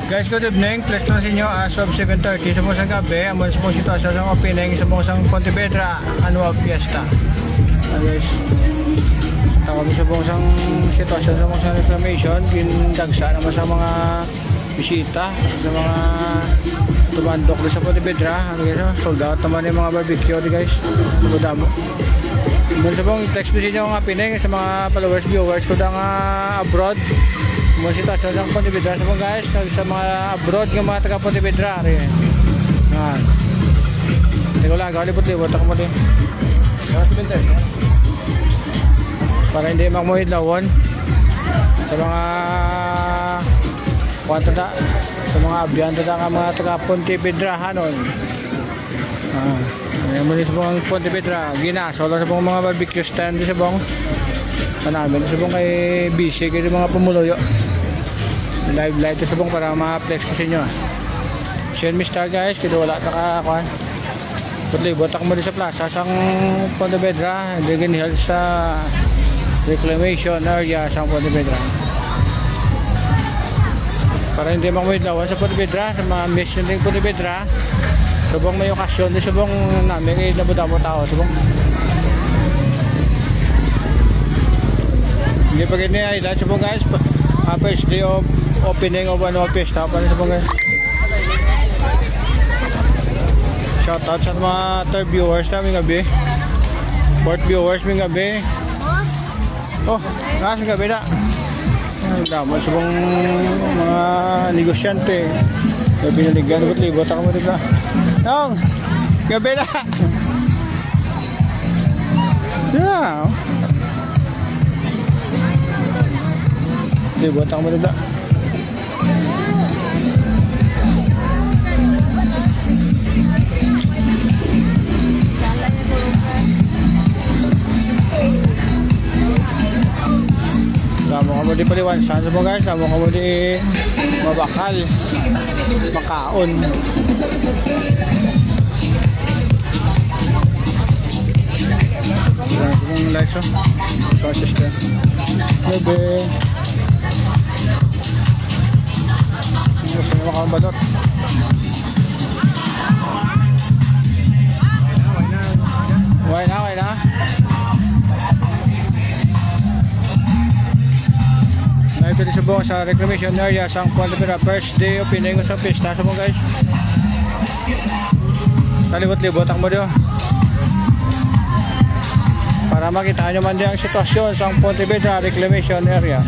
Guys, good evening. Please lang sa inyo as of 7:30 sa mga gabi. Amon sa mga sitwasyon ng opening sa mga Pontevedra Annual Fiesta. Guys, kami sa mga sitwasyon sa mga reclamation, gindagsa naman sa mga bisita, sa mga tumandok sa Pontevedra. Sold out naman yung mga barbecue, guys. Damo. Muna sa pong text din yung opening sa mga followers, viewers ko dang abroad. Mga sitwasyon ng Pontevedra sa mga guys, sa mga abroad ng mga taga Pontevedra rin. Hindi ko lang, galibot-libot ako mo din. Para hindi makamuhid lawon sa mga kwantada, sa mga abyan tada mga taga Pontevedra hanon. Muli sa mga Pontevedra, ginaso lang sa mga barbecue stand sa bong namin sa bong kay busy kayo mga pumuluyo. Live light sa bong para ma-flex ko sa inyo. Share me star guys, kaya wala nakakuan. Putlibot ako mo sa plaza sang Pontevedra, Digan Hills sa reclamation area sa Pontevedra. Para hindi makuwid lawan sa Pontevedra, sa mga mission ng Pontevedra, subong may okasyon, subong namin ay nabudamo tao, subong. Hindi pa ganyan ay lahat subong guys. First day of opening of annual fiesta pa rin subong guys. Shoutout sa mga third viewers namin gabi, fourth viewers namin gabi. Oh, nasa gabi na. Damo subong mga negosyante. Binaligan ko libot ako mo dito. Nong, gabi na. Yeah. Libot ako mo dito. Samo ka mo di paliwan. Saan mo guys? Samo ka mo di mabakal. Makaon. Yung lights oh. Sound system. Bebe. Gusto nyo makabalot. Okay na, okay na. Ito sa buong sa reclamation area sa Pontevedra, first day opening sa pista sa mga guys. Talibot-libot ang mo diyo para makita nyo man din ang sitwasyon sa Pontevedra reclamation area.